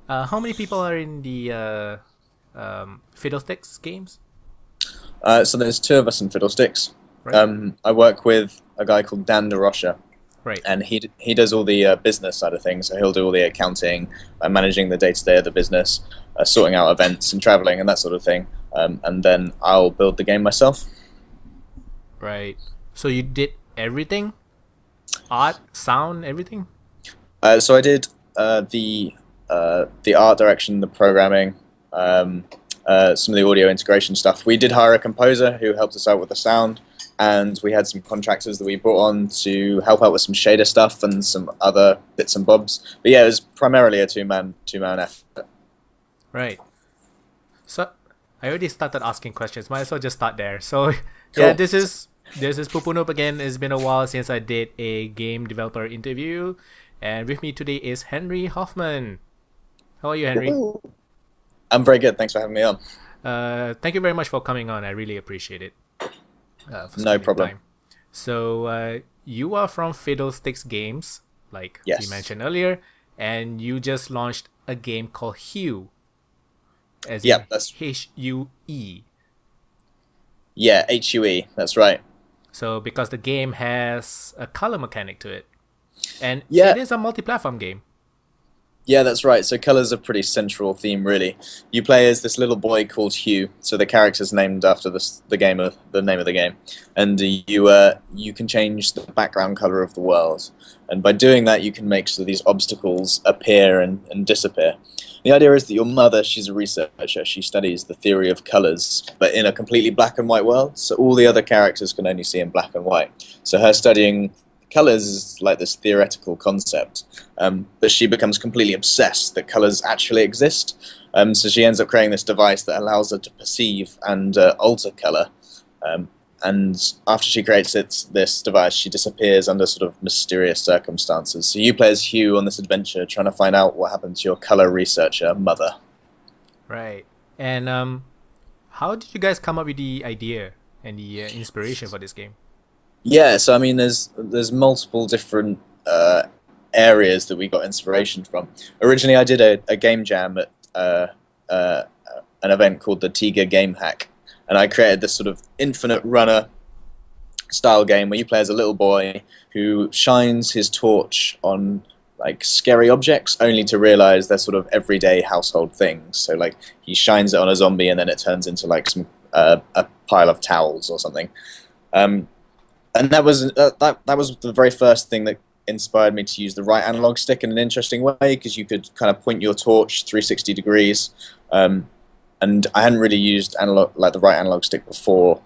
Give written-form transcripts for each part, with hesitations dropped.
How many people are in the Fiddlesticks games? So there's two of us in Fiddlesticks. Right. I work with a guy called Dan DeRocha, Right. and he does all the business side of things. So he'll do all the accounting, managing the day to day of the business, sorting out events and traveling and that sort of thing. And then I'll build the game myself. Right. So you did everything? Art, sound, everything? So I did the art direction, the programming, some of the audio integration stuff. We did hire a composer who helped us out with the sound, and we had some contractors that we brought on to help out with some shader stuff and some other bits and bobs. But yeah, it was primarily a two man effort. Right. So I already started asking questions. Might as well just start there. So yeah, Cool. this is Pupunup again. It's been a while since I did a game developer interview, and with me today is Henry Hoffman. How are you, Henry? Woo. I'm very good. Thanks for having me on. Thank you very much for coming on. I really appreciate it. For No spending problem. time. So you are from Fiddlesticks Games, like we Yes. mentioned earlier, and you just launched a game called Hue, as Yeah, in that's HUE. yeah, HUE. That's right. So because the game has a color mechanic to it, and it Yeah, is a multi-platform game. Yeah, that's right. So color's a pretty central theme, really. You play as this little boy called Hugh. So the character's named after the name of the game, and you can change the background color of the world. And by doing that, you can make sort of these obstacles appear and disappear. The idea is that your mother, she's a researcher. She studies the theory of colors, but in a completely black and white world. So all the other characters can only see in black and white. So her studying colors is like this theoretical concept, but she becomes completely obsessed that colors actually exist. So she ends up creating this device that allows her to perceive and alter color. Um, and after she creates this device, she disappears under sort of mysterious circumstances. So you play as Hugh on this adventure, trying to find out what happened to your color researcher mother. Right. And how did you guys come up with the idea and the inspiration for this game? Yeah, so I mean, there's multiple different areas that we got inspiration from. Originally, I did a game jam at uh, an event called the Tiga Game Hack, and I created this sort of infinite runner style game where you play as a little boy who shines his torch on like scary objects, only to realize they're sort of everyday household things. So like he shines it on a zombie, and then it turns into like some a pile of towels or something. Um, and that was the very first thing that inspired me to use the right analog stick in an interesting way, because you could kind of point your torch 360 degrees, and I hadn't really used analog like the right analog stick before,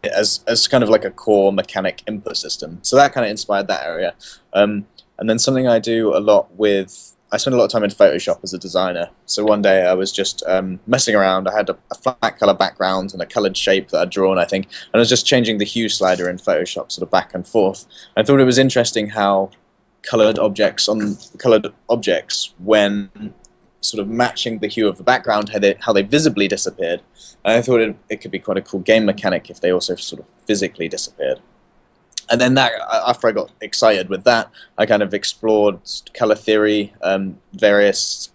as kind of like a core mechanic input system. So that kind of inspired that area. And then something I do a lot with. I spend a lot of time in Photoshop as a designer. So one day I was just messing around. I had a flat color background and a colored shape that I'd drawn, I think, and I was just changing the hue slider in Photoshop sort of back and forth. I thought it was interesting how colored objects, when sort of matching the hue of the background, how they visibly disappeared. And I thought it could be quite a cool game mechanic if they also sort of physically disappeared. And then after I got excited with that, I kind of explored color theory, various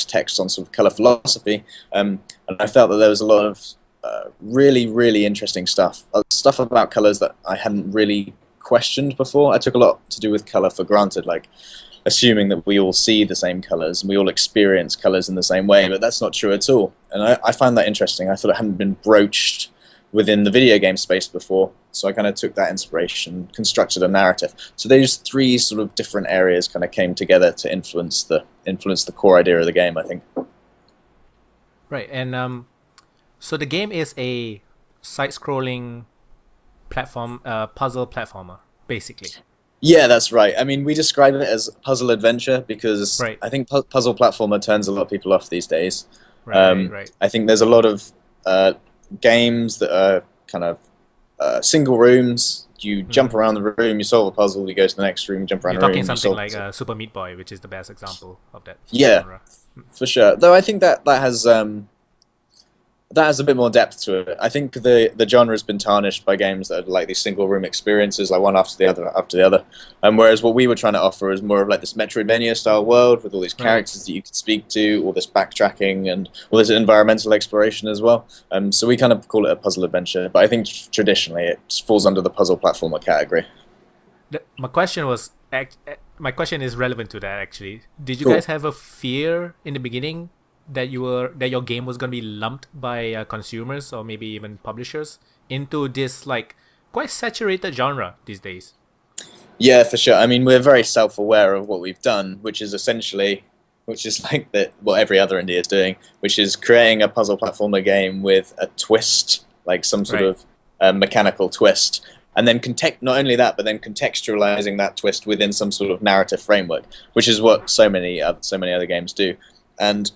texts on sort of color philosophy, and I felt that there was a lot of really interesting stuff about colors that I hadn't really questioned before. I took a lot to do with color for granted, like assuming that we all see the same colors and we all experience colors in the same way, but that's not true at all. And I find that interesting. I thought it hadn't been broached within the video game space before. So I kind of took that inspiration, constructed a narrative. So those three sort of different areas kind of came together to influence the core idea of the game, I think. Right. And so the game is a side-scrolling platform, puzzle platformer, basically. Yeah, that's right. I mean, we describe it as puzzle adventure because Right. I think puzzle platformer turns a lot of people off these days. Right. Right. I think there's a lot of games that are kind of single rooms. You jump Mm. around the room, you solve a puzzle, you go to the next room, jump around You're the room, talking you something solve. like Super Meat Boy, which is the best example of that Yeah, genre. for sure. Though I think that has that has a bit more depth to it. I think the genre has been tarnished by games that are like these single room experiences, like one after the other. Whereas what we were trying to offer is more of like this Metroidvania style world with all these Right. characters that you could speak to, all this backtracking and all this environmental exploration as well. So we kind of call it a puzzle adventure, but I think traditionally it falls under the puzzle platformer category. My question was, my question is relevant to that actually. Did you Cool. guys have a fear in the beginning that your game was gonna be lumped by consumers or maybe even publishers into this like quite saturated genre these days? Yeah, for sure. I mean, we're very self-aware of what we've done, which is like what every other indie is doing, which is creating a puzzle platformer game with a twist, like some sort Right. of mechanical twist, and then not only that, but then contextualizing that twist within some sort of narrative framework, which is what so many other games do. And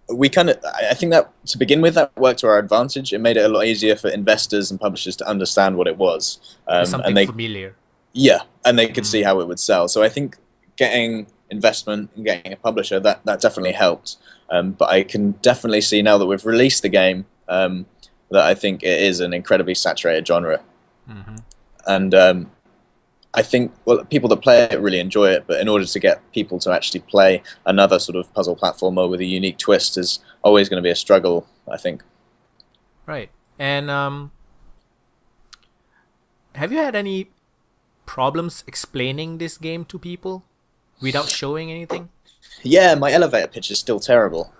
I think that to begin with, that worked to our advantage. It made it a lot easier for investors and publishers to understand what it was, It's and something they familiar. yeah, and they could see Mm. how it would sell. So I think getting investment and getting a publisher that definitely helped. But I can definitely see now that we've released the game that I think it is an incredibly saturated genre, Hmm. and I think people that play it really enjoy it. But in order to get people to actually play another sort of puzzle platformer with a unique twist is always going to be a struggle, I think. Right. And have you had any problems explaining this game to people without showing anything? Yeah, my elevator pitch is still terrible.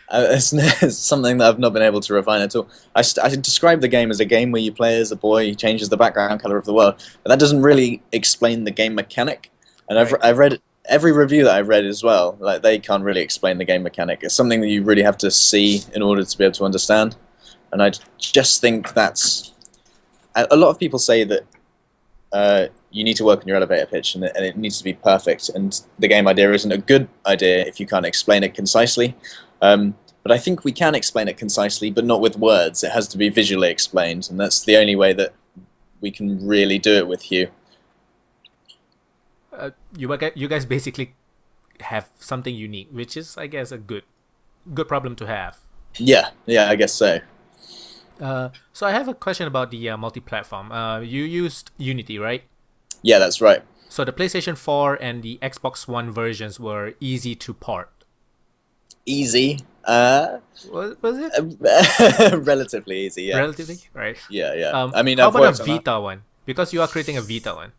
It's something that I've not been able to refine at all. I describe the game as a game where you play as a boy who changes the background color of the world, but that doesn't really explain the game mechanic. And Right. I've read every review that I've read as well. Like they can't really explain the game mechanic. It's something that you really have to see in order to be able to understand. And I just think that's a lot of people say that you need to work on your elevator pitch and it needs to be perfect. And the game idea isn't a good idea if you can't explain it concisely. But I think we can explain it concisely, but not with words. It has to be visually explained, and that's the only way that we can really do it with Hue. You guys basically have something unique, which is, I guess, a good problem to have. Yeah, I guess so. So I have a question about the multi-platform. You used Unity, right? Yeah, that's right. So the PlayStation 4 and the Xbox One versions were easy to port. Easy. Was it Relatively easy, yeah. relatively right? Yeah. I mean, How I've about a worked on that. Vita one? Because you are creating a Vita one.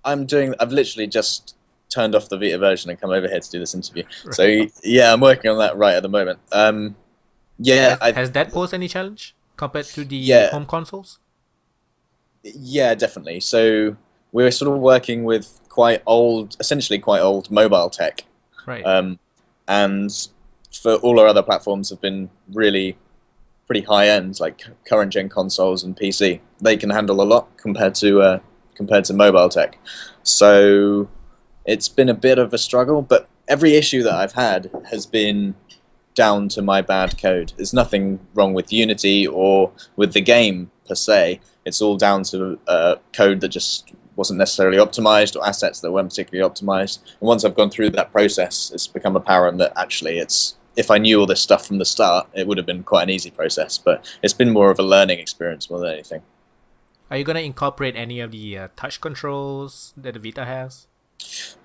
I've literally just turned off the Vita version and come over here to do this interview. So Right. yeah, I'm working on that right at the moment. Yeah, Has that posed any challenge compared to the yeah, home consoles? yeah, definitely. So we're sort of working with essentially quite old mobile tech, Right. and for all our other platforms have been really pretty high end, like current gen consoles and PC. They can handle a lot compared to mobile tech. So it's been a bit of a struggle, but every issue that I've had has been down to my bad code. There's nothing wrong with Unity or with the game per se. It's all down to code that just wasn't necessarily optimized or assets that weren't particularly optimized. And once I've gone through that process, it's become apparent that actually if I knew all this stuff from the start, it would have been quite an easy process. But it's been more of a learning experience more than anything. Are you gonna incorporate any of the touch controls that the Vita has?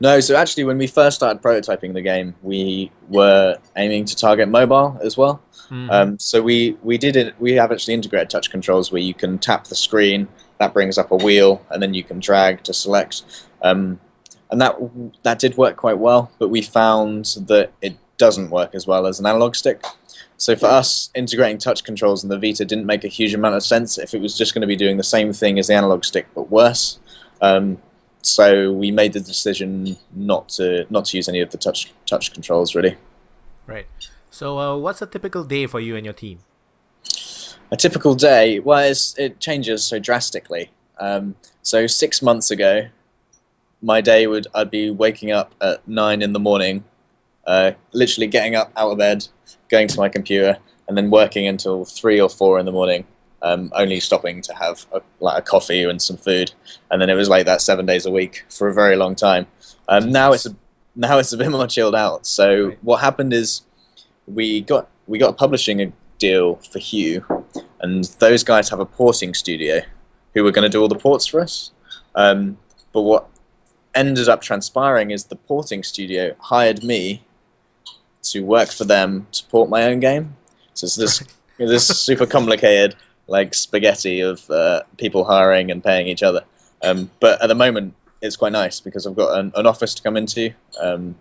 No, so actually, when we first started prototyping the game, we were aiming to target mobile as well. Mm-hmm. So we did it. We have actually integrated touch controls where you can tap the screen, that brings up a wheel, and then you can drag to select. And that did work quite well, but we found that it doesn't work as well as an analog stick. So for us, integrating touch controls in the Vita didn't make a huge amount of sense if it was just going to be doing the same thing as the analog stick but worse. So we made the decision not to use any of the touch controls really. Right. So what's a typical day for you and your team? A typical day, well, it changes so drastically. So 6 months ago, my day I'd be waking up at 9 in the morning, literally getting up out of bed, going to my computer, and then working until 3 or 4 in the morning. Only stopping to have a coffee and some food, and then it was like that 7 days a week for a very long time. Now it's a bit more chilled out. So Right. what happened is we got a publishing deal for Hue, and those guys have a porting studio who were going to do all the ports for us. But what ended up transpiring is the porting studio hired me to work for them to port my own game. So it's this super complicated like spaghetti of people hiring and paying each other. But at the moment, it's quite nice because I've got an office to come into.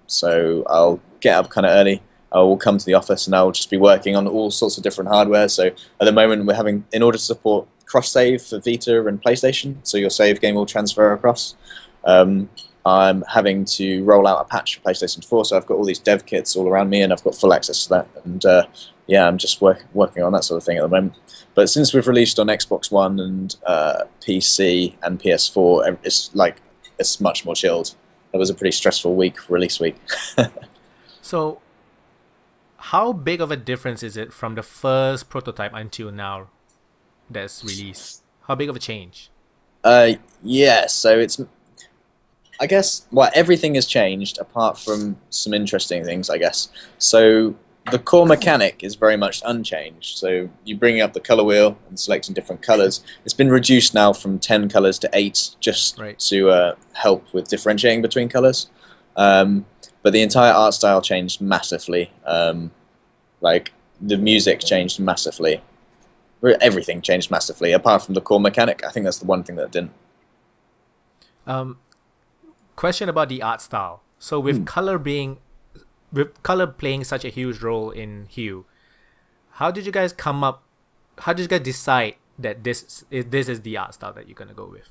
So I'll get up kind of early. I will come to the office and I'll just be working on all sorts of different hardware. So at the moment, we're having, in order to support cross-save for Vita and PlayStation, so your save game will transfer across. I'm having to roll out a patch for PlayStation 4, so I've got all these dev kits all around me, and I've got full access to that. And yeah, I'm just working on that sort of thing at the moment. But since we've released on Xbox One and PC and PS4, it's much more chilled. It was a pretty stressful release week. So, how big of a difference is it from the first prototype until now that's released? How big of a change? Yeah, so it's, I guess, well, everything has changed apart from some interesting things, I guess. So the core mechanic is very much unchanged. So you bring up the color wheel and selecting different colors. It's been reduced now from 10 colors to 8 just to help with differentiating between colors. But the entire art style changed massively. Like the music changed massively. Everything changed massively apart from the core mechanic. I think that's the one thing that didn't. Question about the art style. So with color playing such a huge role in Hue, how did you guys decide that this is the art style that you're gonna go with?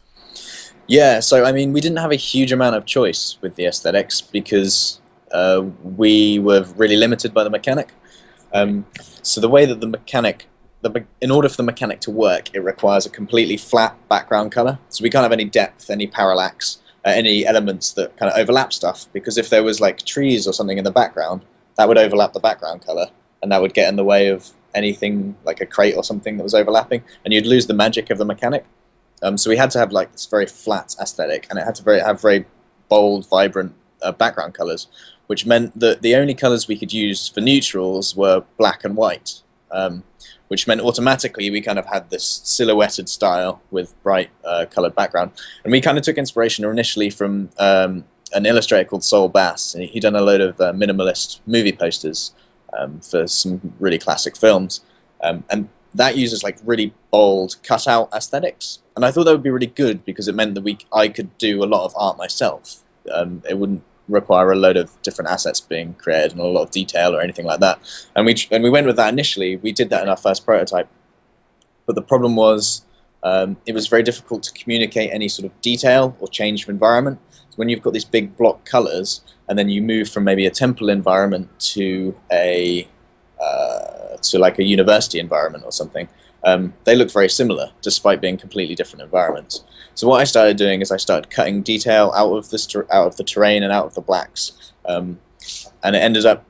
Yeah, so I mean, we didn't have a huge amount of choice with the aesthetics because we were really limited by the mechanic. So the way that the mechanic, in order for the mechanic to work, it requires a completely flat background color. So we can't have any depth, any parallax, any elements that kind of overlap stuff, because if there was like trees or something in the background, that would overlap the background color, and that would get in the way of anything like a crate or something that was overlapping, and you'd lose the magic of the mechanic. So we had to have like this very flat aesthetic, and it had to have very bold, vibrant background colors, which meant that the only colors we could use for neutrals were black and white. Which meant automatically we kind of had this silhouetted style with bright colored background. And we kind of took inspiration initially from an illustrator called Sol Bass. And he'd done a load of minimalist movie posters for some really classic films. And that uses like really bold cutout aesthetics. And I thought that would be really good because it meant that I could do a lot of art myself. It wouldn't require a load of different assets being created and a lot of detail or anything like that. And we went with that initially. We did that in our first prototype. But the problem was it was very difficult to communicate any sort of detail or change of environment. So when you've got these big block colors and then you move from maybe a temple environment to like a university environment or something, they look very similar despite being completely different environments. So what I started doing is I started cutting detail out of the terrain and out of the blacks, and it ended up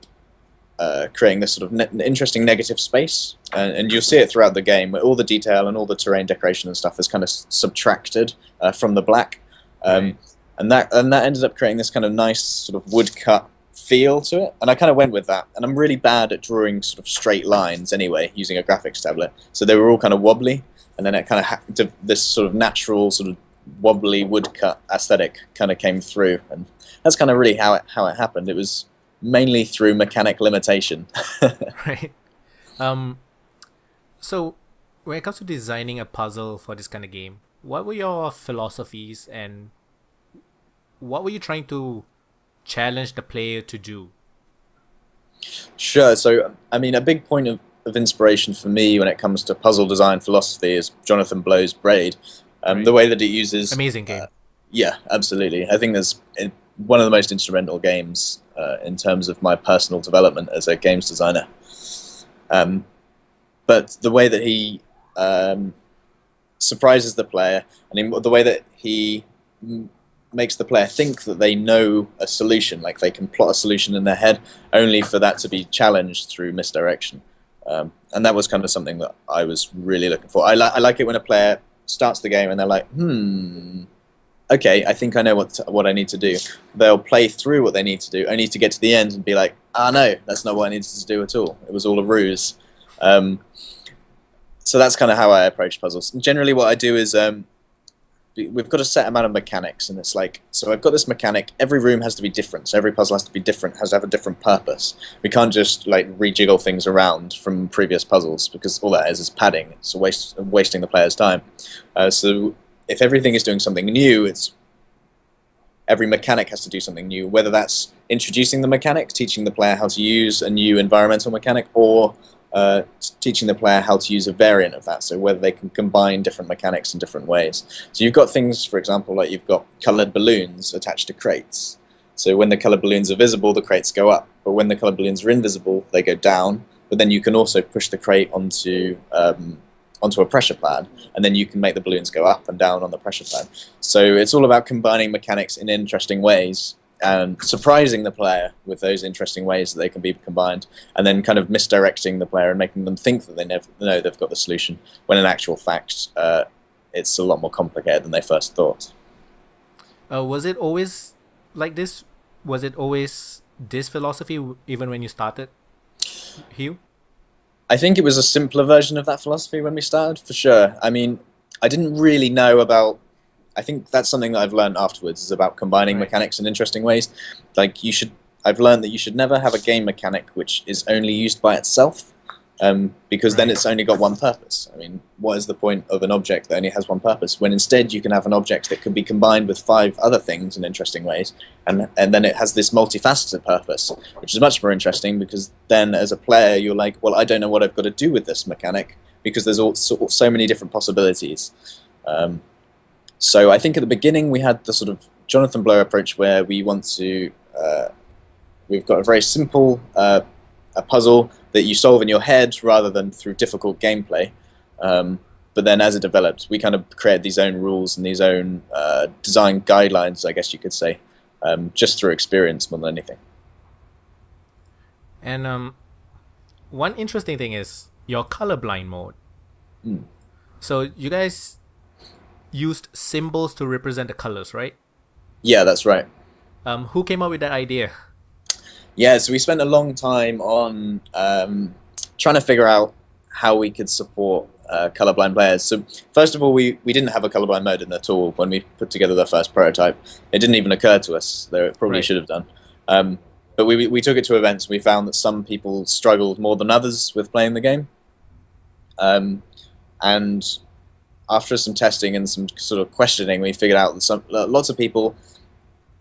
creating this sort of interesting negative space. And you'll see it throughout the game where all the detail and all the terrain decoration and stuff is kind of subtracted from the black, and that ended up creating this kind of nice sort of woodcut feel to it. And I kind of went with that. And I'm really bad at drawing sort of straight lines anyway, using a graphics tablet. So they were all kind of wobbly. And then it kind of this sort of natural sort of wobbly woodcut aesthetic kind of came through. And that's kind of really how it happened. It was mainly through mechanic limitation. Right. So when it comes to designing a puzzle for this kind of game, what were your philosophies and what were you trying to challenge the player to do? Sure. So, I mean, a big point of inspiration for me when it comes to puzzle design philosophy is Jonathan Blow's Braid. The way that it uses... Amazing game. Yeah, absolutely. I think that's one of the most instrumental games in terms of my personal development as a games designer. But the way that he surprises the player, and the way that he makes the player think that they know a solution, like they can plot a solution in their head, only for that to be challenged through misdirection. And that was kind of something that I was really looking for. I like it when a player starts the game and they're like, okay, I think I know what I need to do. They'll play through what they need to do, only to get to the end and be like, no, that's not what I needed to do at all. It was all a ruse. So that's kind of how I approach puzzles. And generally, what I do is we've got a set amount of mechanics, and it's like, so I've got this mechanic. Every room has to be different, so every puzzle has to be different, has to have a different purpose. We can't just like rejiggle things around from previous puzzles, because all that is padding. It's wasting the player's time. So if everything is doing something new, every mechanic has to do something new, whether that's introducing the mechanic, teaching the player how to use a new environmental mechanic, or teaching the player how to use a variant of that, so whether they can combine different mechanics in different ways. So you've got things, for example, like you've got coloured balloons attached to crates. So when the coloured balloons are visible, the crates go up, but when the coloured balloons are invisible, they go down. But then you can also push the crate onto a pressure pad, and then you can make the balloons go up and down on the pressure pad. So it's all about combining mechanics in interesting ways and surprising the player with those interesting ways that they can be combined, and then kind of misdirecting the player and making them think that they never know they've got the solution, when in actual fact it's a lot more complicated than they first thought. Was it always like this? Was it always this philosophy even when you started, Hugh? I think it was a simpler version of that philosophy when we started, for sure. I mean, I didn't really know about... I think that's something that I've learned afterwards, is about combining mechanics in interesting ways. Like, I've learned that you should never have a game mechanic which is only used by itself, because then it's only got one purpose. I mean, what is the point of an object that only has one purpose, when instead you can have an object that can be combined with 5 other things in interesting ways, and then it has this multifaceted purpose, which is much more interesting, because then as a player you're like, well, I don't know what I've got to do with this mechanic, because there's so many different possibilities. So I think at the beginning we had the sort of Jonathan Blow approach, where we want to... we've got a very simple a puzzle that you solve in your head rather than through difficult gameplay. But then as it developed, we kind of created these own rules and these own design guidelines, I guess you could say, just through experience more than anything. And one interesting thing is your colorblind mode. So you guys used symbols to represent the colors, right? Yeah, that's right. Who came up with that idea? Yeah, so we spent a long time on trying to figure out how we could support colorblind players. So first of all, we didn't have a colorblind mode in at all when we put together the first prototype. It didn't even occur to us, though it probably should have done. But we took it to events, and we found that some people struggled more than others with playing the game. And after some testing and some sort of questioning, we figured out that lots of people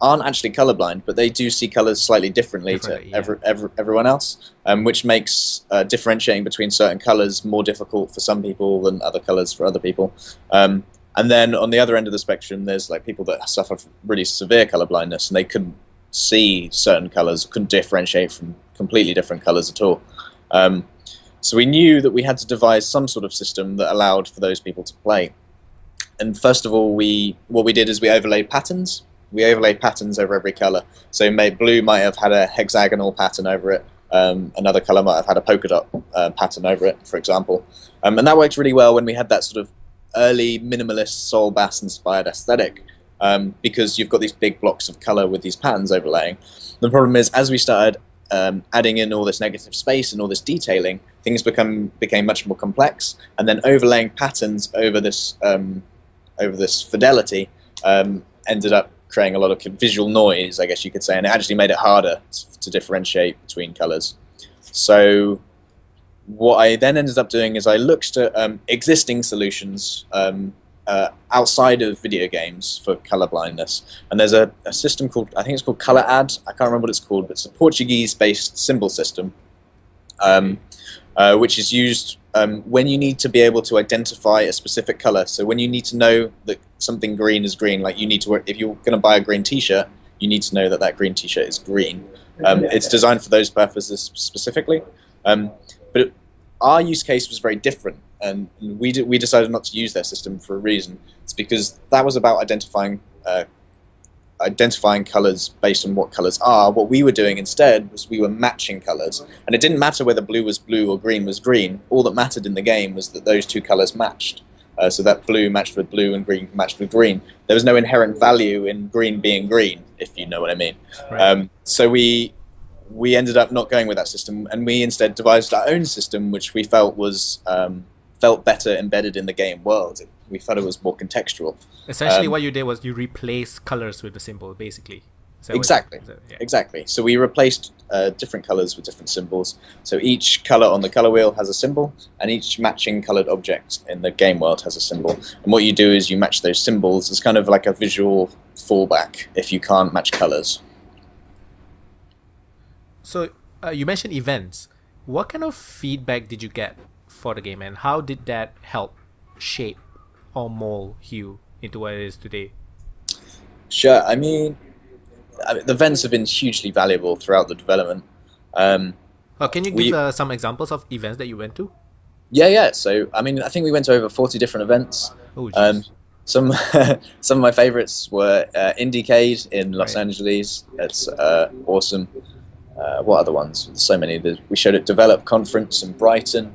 aren't actually colorblind, but they do see colors slightly differently to everyone else, which makes differentiating between certain colors more difficult for some people than other colors for other people. And then on the other end of the spectrum, there's like people that suffer from really severe colorblindness, and they couldn't see certain colors, couldn't differentiate from completely different colors at all. So we knew that we had to devise some sort of system that allowed for those people to play. And first of all, what we did is we overlaid patterns. We overlaid patterns over every color. So blue might have had a hexagonal pattern over it. Another color might have had a polka dot pattern over it, for example. And that worked really well when we had that sort of early minimalist Soul Bass inspired aesthetic, because you've got these big blocks of color with these patterns overlaying. The problem is, as we started adding in all this negative space and all this detailing, things became much more complex, and then overlaying patterns over this fidelity ended up creating a lot of visual noise, I guess you could say, and it actually made it harder to differentiate between colors. So what I then ended up doing is I looked at existing solutions outside of video games for color blindness, and there's a system called, I think it's called Color Add. I can't remember what it's called, but it's a Portuguese-based symbol system, which is used when you need to be able to identify a specific color. So when you need to know that something green is green, like you need to, if you're going to buy a green T-shirt, you need to know that that green T-shirt is green. It's designed for those purposes specifically, but our use case was very different. And we decided not to use their system for a reason. It's because that was about identifying colors based on what colors are. What we were doing instead was we were matching colors, and it didn't matter whether blue was blue or green was green. All that mattered in the game was that those two colors matched. So that blue matched with blue and green matched with green. There was no inherent value in green being green, if you know what I mean. Right. So we we ended up not going with that system, and we instead devised our own system, which we felt was felt better embedded in the game world. We felt it was more contextual. Essentially, what you did was you replaced colors with the symbol, basically. Exactly. Yeah. Exactly. So we replaced different colors with different symbols. So each color on the color wheel has a symbol, and each matching colored object in the game world has a symbol. And what you do is you match those symbols as kind of like a visual fallback if you can't match colors. So you mentioned events. What kind of feedback did you get for the game, and how did that help shape or mold Hue into what it is today? Sure. I mean, the events have been hugely valuable throughout the development. Can you give some examples of events that you went to? Yeah. So, I mean, I think we went to over 40 different events. Oh, geez. Some some of my favorites were Indiecade in Los Right. Angeles. It's awesome. What other ones? So many. We showed at Develop Conference in Brighton.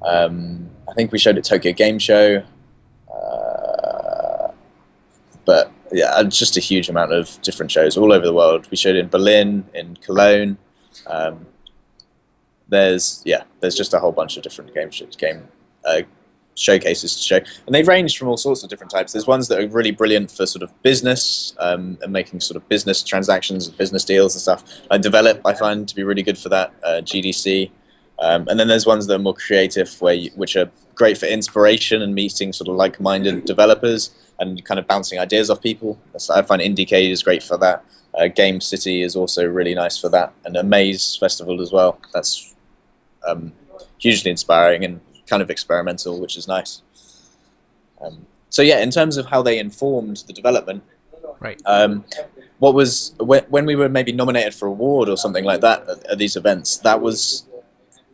I think we showed at Tokyo Game Show. But yeah, just a huge amount of different shows all over the world. We showed in Berlin, in Cologne. There's just a whole bunch of different game showcases to show, and they've ranged from all sorts of different types. There's ones that are really brilliant for sort of business and making sort of business transactions and business deals and stuff. Develop, I find to be really good for that. GDC, and then there's ones that are more creative, which are great for inspiration and meeting sort of like-minded developers and kind of bouncing ideas off people. I find Indiecade is great for that. Game City is also really nice for that, and a Maze Festival as well. That's hugely inspiring and kind of experimental, which is nice. So yeah, in terms of how they informed the development, Right. what was when we were maybe nominated for an award or something like that at these events, that was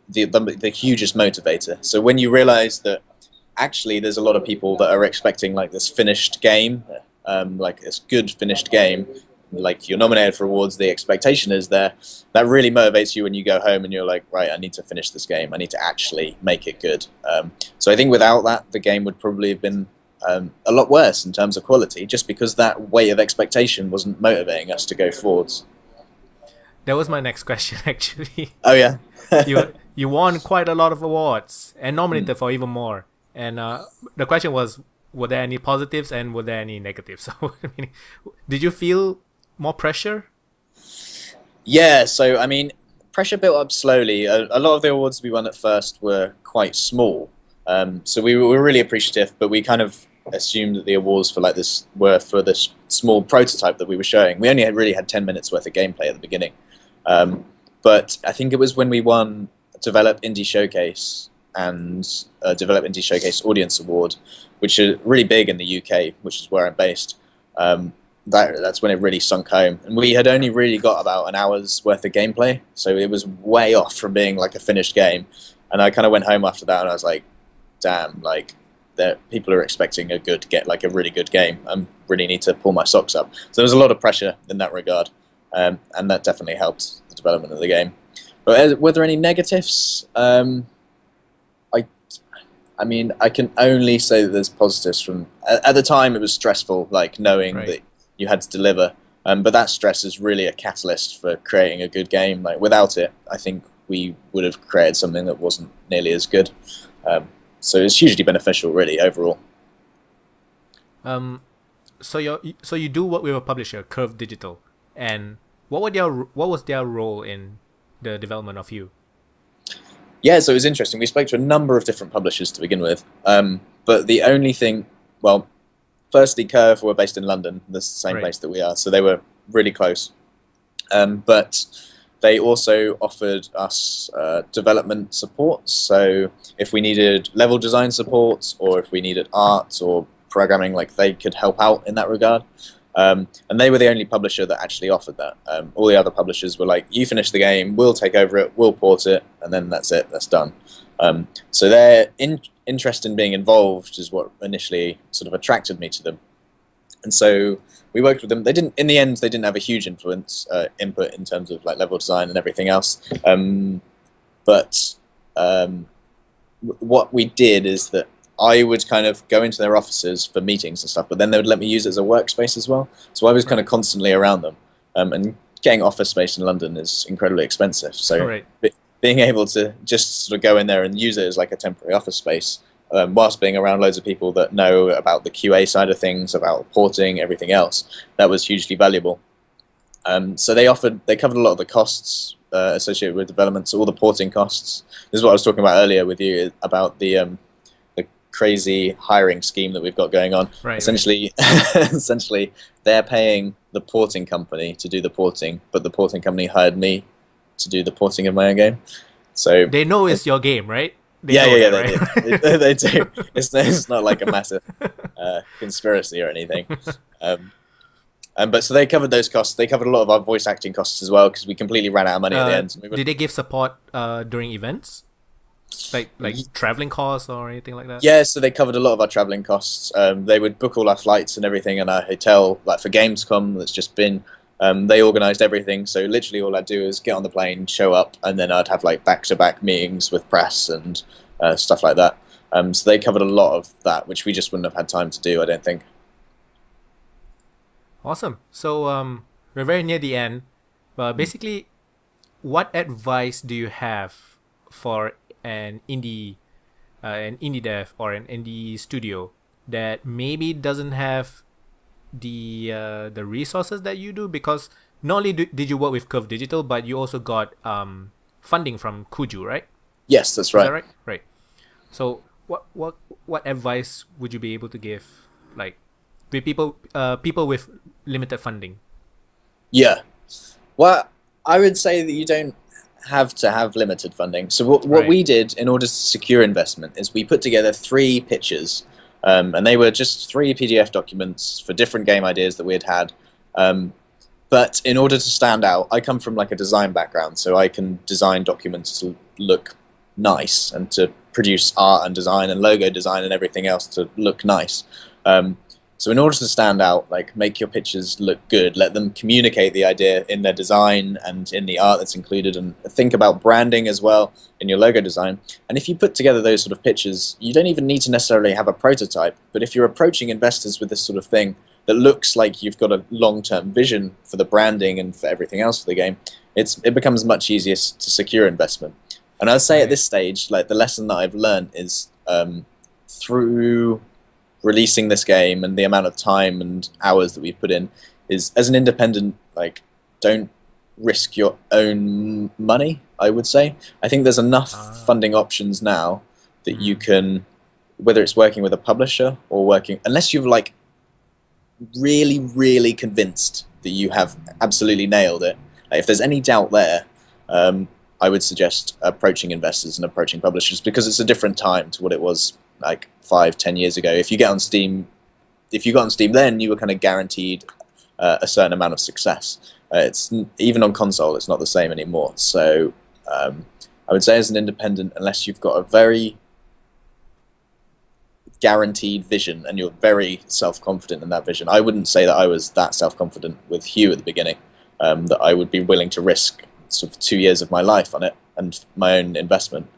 the hugest motivator. So when you realize that actually there's a lot of people that are expecting like this finished game, like this good finished game, like you're nominated for awards, the expectation is there, that really motivates you when you go home and you're like, right, I need to finish this game, I need to actually make it good. So I think without that, the game would probably have been a lot worse in terms of quality, just because that weight of expectation wasn't motivating us to go forwards. That was my next question, actually. Oh yeah. You won quite a lot of awards and nominated for even more. And the question was, were there any positives and were there any negatives? So, I mean, did you feel more pressure? Yeah, so I mean, pressure built up slowly. A lot of the awards we won at first were quite small, so we were really appreciative. But we kind of assumed that the awards for like this were for this small prototype that we were showing. We only really had 10 minutes worth of gameplay at the beginning, but I think it was when we won Develop Indie Showcase and Develop Indie Showcase Audience Award, which are really big in the UK, which is where I'm based. That's when it really sunk home, and we had only really got about an hour's worth of gameplay, so it was way off from being like a finished game. And I kind of went home after that, and I was like, "Damn! Like, people are expecting a really good game. I really need to pull my socks up." So there was a lot of pressure in that regard, and that definitely helped the development of the game. But were there any negatives? I mean, I can only say that there's positives from. At the time, it was stressful, like knowing that you had to deliver. But that stress is really a catalyst for creating a good game. Like without it, I think we would have created something that wasn't nearly as good. So it's hugely beneficial, really, overall. So you do work with a publisher, Curve Digital, and what was their role in the development of you? Yeah, so it was interesting. We spoke to a number of different publishers to begin with, but the only thing, well, firstly, Curve were based in London, the same place that we are, so they were really close. But they also offered us development support, so if we needed level design support, or if we needed art or programming, like they could help out in that regard. And they were the only publisher that actually offered that. All the other publishers were like, you finish the game, we'll take over it, we'll port it, and then that's it, that's done. So their interest in being involved is what initially sort of attracted me to them. And so we worked with them. In the end, they didn't have a huge input in terms of like level design and everything else. But what we did is that I would kind of go into their offices for meetings and stuff, but then they would let me use it as a workspace as well. So I was kind of constantly around them and getting office space in London is incredibly expensive. So Right. being able to just sort of go in there and use it as like a temporary office space, whilst being around loads of people that know about the QA side of things, about porting, everything else, that was hugely valuable. So they covered a lot of the costs associated with development, so all the porting costs. This is what I was talking about earlier with you about the crazy hiring scheme that we've got going on. Right. Essentially, essentially, they're paying the porting company to do the porting, but the porting company hired me to do the porting of my own game. So They know it's your game, right? They yeah, know yeah, that, right? they do. It's not like a massive conspiracy or anything. But so they covered those costs. They covered a lot of our voice acting costs as well because we completely ran out of money at the end. Did they give support during events? Like traveling costs or anything like that? Yeah, so they covered a lot of our traveling costs. They would book all our flights and everything and our hotel. Like for Gamescom that's just been, they organised everything. So literally all I'd do is get on the plane, show up, and then I'd have like back-to-back meetings with press and stuff like that. So they covered a lot of that, which we just wouldn't have had time to do, I don't think. Awesome. So we're very near the end. Basically, what advice do you have for an indie dev or an indie studio that maybe doesn't have the resources that you do? Because not only did you work with Curve Digital, but you also got funding from Kuju, right? Yes, that's right. Is that right? Right. So what advice would you be able to give, like, with people with limited funding? Yeah. Well, I would say that you don't have to have limited funding. So what Right. we did in order to secure investment is we put together 3 pitches, and they were just 3 PDF documents for different game ideas that we had had. But in order to stand out, I come from like a design background, so I can design documents to look nice and to produce art and design and logo design and everything else to look nice. So in order to stand out, like make your pictures look good, let them communicate the idea in their design and in the art that's included, and think about branding as well in your logo design. And if you put together those sort of pictures, you don't even need to necessarily have a prototype, but if you're approaching investors with this sort of thing that looks like you've got a long-term vision for the branding and for everything else for the game, it becomes much easier to secure investment. And I'd say at this stage, like the lesson that I've learned is through releasing this game and the amount of time and hours that we've put in is, as an independent, like, don't risk your own money, I would say. I think there's enough funding options now that you can, whether it's working with a publisher or working, unless you've like really, really convinced that you have absolutely nailed it. Like, if there's any doubt there, I would suggest approaching investors and approaching publishers, because it's a different time to what it was like 5-10 years ago. If you got on Steam then, you were kind of guaranteed a certain amount of success. It's even on console, it's not the same anymore. So I would say, as an independent, unless you've got a very guaranteed vision and you're very self-confident in that vision, I wouldn't say that I was that self-confident with Hue at the beginning, that I would be willing to risk sort of 2 years of my life on it and my own investment.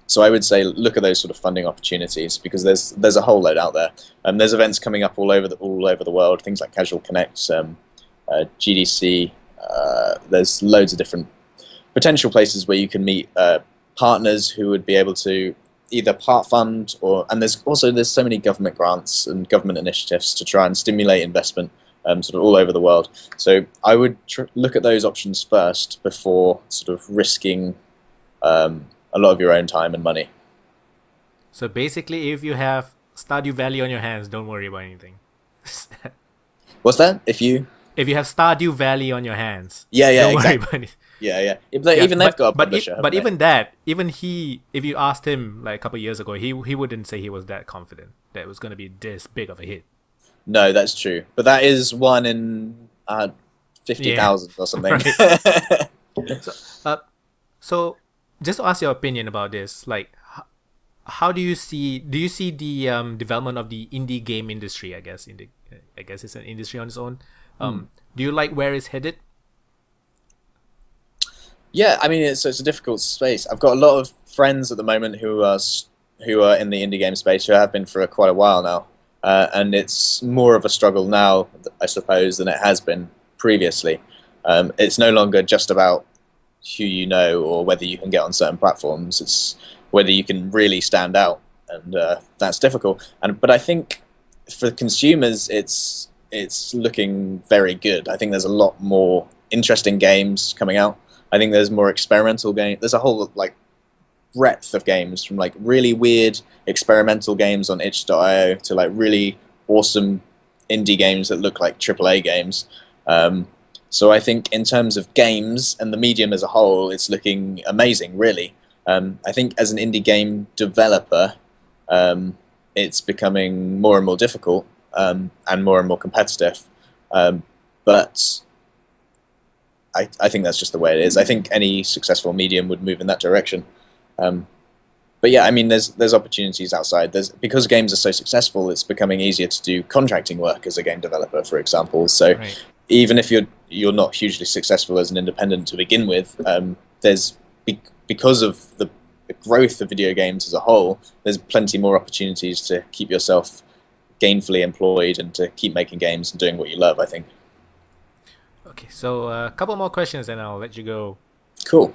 So I would say look at those sort of funding opportunities, because there's a whole load out there. There's events coming up all over the world, things like Casual Connect, GDC. There's loads of different potential places where you can meet partners who would be able to either part fund and there's so many government grants and government initiatives to try and stimulate investment sort of all over the world. So I would look at those options first before sort of risking a lot of your own time and money. So basically, if you have Stardew Valley on your hands, don't worry about anything. What's that? If you have Stardew Valley on your hands, don't worry exactly. about it. Yeah. Even they've got a publisher. But even if you asked him like a couple of years ago, he wouldn't say he was that confident that it was going to be this big of a hit. No, that's true. But that is 1 in 50,000 or something. So just to ask your opinion about this, like, how do you see the development of the indie game industry? I guess it's an industry on its own. Do you like where it's headed? Yeah, I mean, it's a difficult space. I've got a lot of friends at the moment who are in the indie game space, who have been for quite a while now, and it's more of a struggle now, I suppose, than it has been previously. It's no longer just about who you know or whether you can get on certain platforms. It's whether you can really stand out, and that's difficult. But I think for consumers, it's looking very good. I think there's a lot more interesting games coming out. I think there's more experimental games. There's a whole like breadth of games, from like really weird experimental games on itch.io to like really awesome indie games that look like AAA games. So I think in terms of games and the medium as a whole, it's looking amazing, really. I think as an indie game developer, it's becoming more and more difficult, and more competitive. But I think that's just the way it is. I think any successful medium would move in that direction. But yeah, I mean, there's opportunities outside. Because games are so successful, it's becoming easier to do contracting work as a game developer, for example. So Right. even if you're not hugely successful as an independent to begin with, because of the growth of video games as a whole, there's plenty more opportunities to keep yourself gainfully employed and to keep making games and doing what you love, I think. Okay, so a couple more questions and I'll let you go. Cool.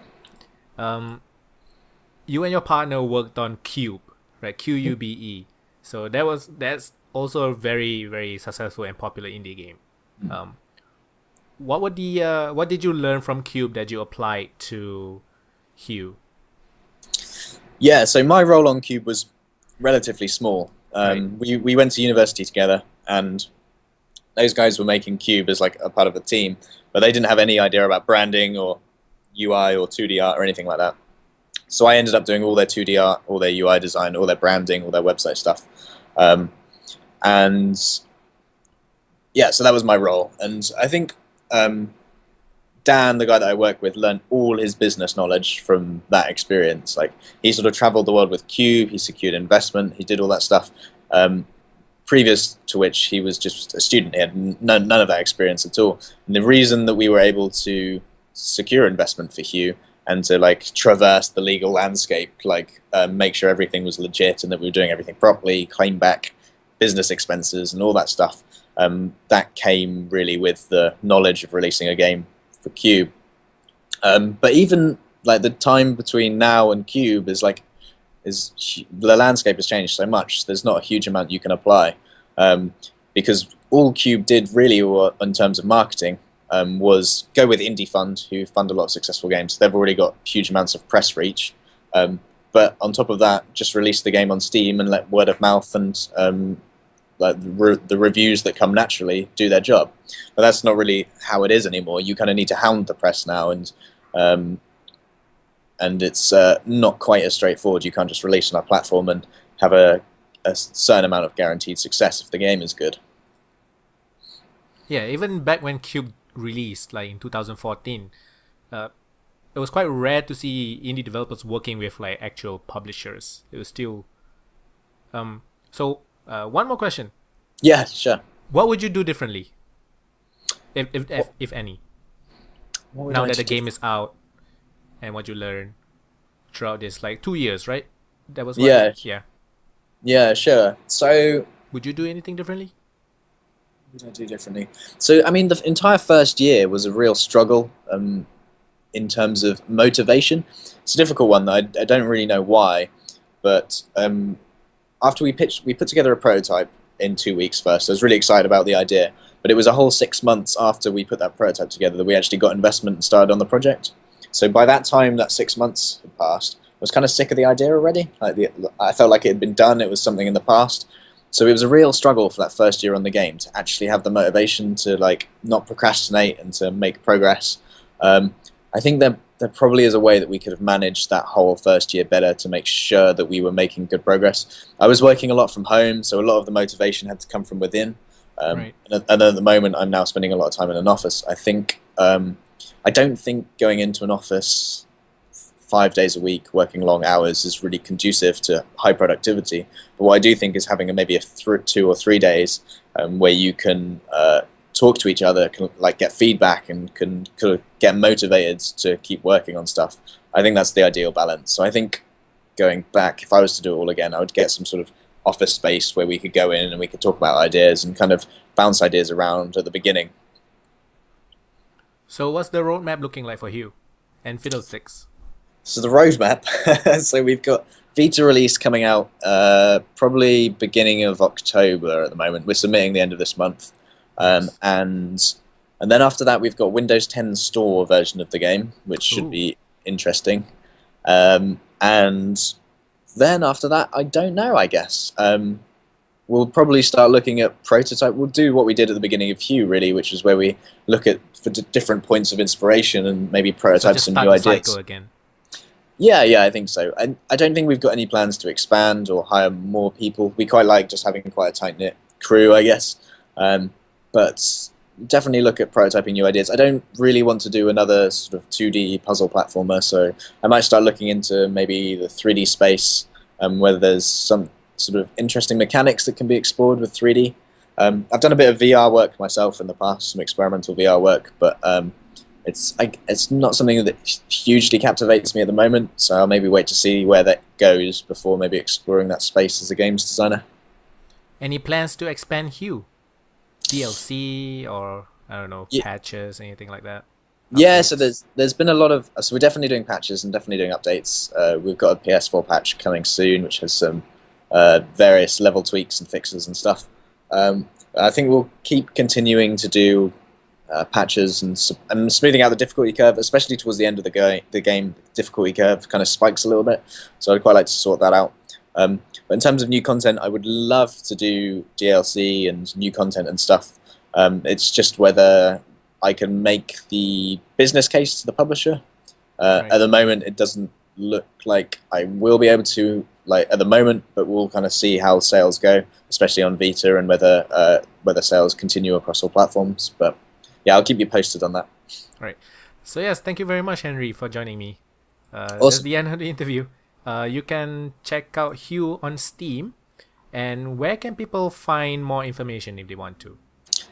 You and your partner worked on Cube, right? Qube. So that's also a very, very successful and popular indie game. What did you learn from Cube that you applied to Hue? Yeah, so my role on Cube was relatively small. Right. We went to university together, and those guys were making Cube as like a part of the team, but they didn't have any idea about branding or UI or 2D art or anything like that. So I ended up doing all their 2D art, all their UI design, all their branding, all their website stuff. And yeah, so that was my role. And I think Dan, the guy that I work with, learned all his business knowledge from that experience. Like, he sort of traveled the world with Cube, he secured investment, he did all that stuff. Previous to which he was just a student. He had none of that experience at all. And the reason that we were able to secure investment for Hue and to like traverse the legal landscape, like make sure everything was legit and that we were doing everything properly, claim back business expenses and all that stuff, that came really with the knowledge of releasing a game for Cube. But even like the time between now and Cube is the landscape has changed so much. There's not a huge amount you can apply, because all Cube did really, in terms of marketing, was go with Indie Fund, who fund a lot of successful games. They've already got huge amounts of press reach, but on top of that, just release the game on Steam and let word of mouth and like the reviews that come naturally do their job. But that's not really how it is anymore. You kind of need to hound the press now, and it's not quite as straightforward. You can't just release on a platform and have a certain amount of guaranteed success if the game is good. Yeah, even back when Cube released, like in 2014, it was quite rare to see indie developers working with like actual publishers. It was still one more question. Yeah, sure. What would you do differently, if any, now that the game is out, and what you learned throughout this like 2 years, right? That was Yeah, sure. So Would you do anything differently? what did I do differently? So, I mean, the entire first year was a real struggle in terms of motivation. It's a difficult one. I don't really know why, but after we put together a prototype in 2 weeks first. I was really excited about the idea, but it was a whole 6 months after we put that prototype together that we actually got investment and started on the project. So by that time, that 6 months had passed. I was kind of sick of the idea already. I felt like it had been done. It was something in the past. So it was a real struggle for that first year on the game to actually have the motivation to like not procrastinate and to make progress. I think there probably is a way that we could have managed that whole first year better to make sure that we were making good progress. I was working a lot from home, so a lot of the motivation had to come from within. Right. And at the moment, I'm now spending a lot of time in an office. I don't think going into an office 5 days a week, working long hours, is really conducive to high productivity. But what I do think is having maybe 2 or 3 days where you can talk to each other, can like get feedback, and can get motivated to keep working on stuff. I think that's the ideal balance. So I think going back, if I was to do it all again, I would get some sort of office space where we could go in and we could talk about ideas and kind of bounce ideas around at the beginning. So what's the roadmap looking like for Hue and Fiddlesticks? So the roadmap. So we've got Vita release coming out probably beginning of October at the moment. We're submitting the end of this month, Nice. and then after that we've got Windows 10 Store version of the game, which should Ooh. be interesting. And then after that, I don't know. I guess we'll probably start looking at prototype. We'll do what we did at the beginning of Hue, really, which is where we look at for different points of inspiration and maybe So prototype just some start new the ideas. cycle again. Yeah, I think so. And I don't think we've got any plans to expand or hire more people. We quite like just having quite a tight knit crew, I guess. But definitely look at prototyping new ideas. I don't really want to do another sort of 2D puzzle platformer, so I might start looking into maybe the 3D space, whether there's some sort of interesting mechanics that can be explored with 3D. I've done a bit of VR work myself in the past, some experimental VR work, but it's not something that hugely captivates me at the moment, so I'll maybe wait to see where that goes before maybe exploring that space as a games designer. Any plans to expand Hue? DLC or I don't know, Yeah, patches, anything like that? yeah. So Updates? there's been a lot of so we're definitely doing patches and definitely doing updates. We've got a PS4 patch coming soon, which has some various level tweaks and fixes and stuff. I think we'll keep continuing to do patches and smoothing out the difficulty curve, especially towards the end of the game difficulty curve kind of spikes a little bit, so I'd quite like to sort that out. But in terms of new content, I would love to do DLC and new content and stuff. It's just whether I can make the business case to the publisher. Right. At the moment, it doesn't look like I will be able to, like at the moment, but we'll kind of see how sales go, especially on Vita, and whether sales continue across all platforms. But yeah, I'll keep you posted on that. Right. So yes, thank you very much, Henry, for joining me. That's Awesome. the end of the interview. You can check out Hue on Steam. And where can people find more information if they want to?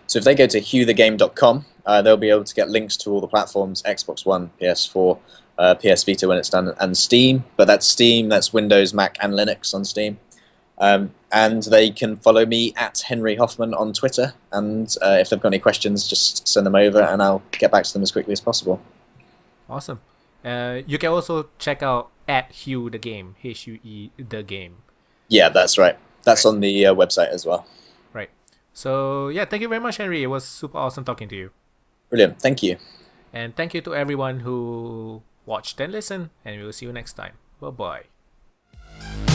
So if they go to huethegame.com, they'll be able to get links to all the platforms: Xbox One, PS4, PS Vita when it's done, and Steam. But that's Steam, that's Windows, Mac, and Linux on Steam. And they can follow me at Henry Hoffman on Twitter. And if they've got any questions, just send them over, and I'll get back to them as quickly as possible. Awesome. You can also check out at Hue the Game, HUE the Game. Yeah, that's right. That's Right. on the website as well. Right. So yeah, thank you very much, Henry. It was super awesome talking to you. Brilliant. Thank you. And thank you to everyone who watched and listened. And we will see you next time. Bye bye.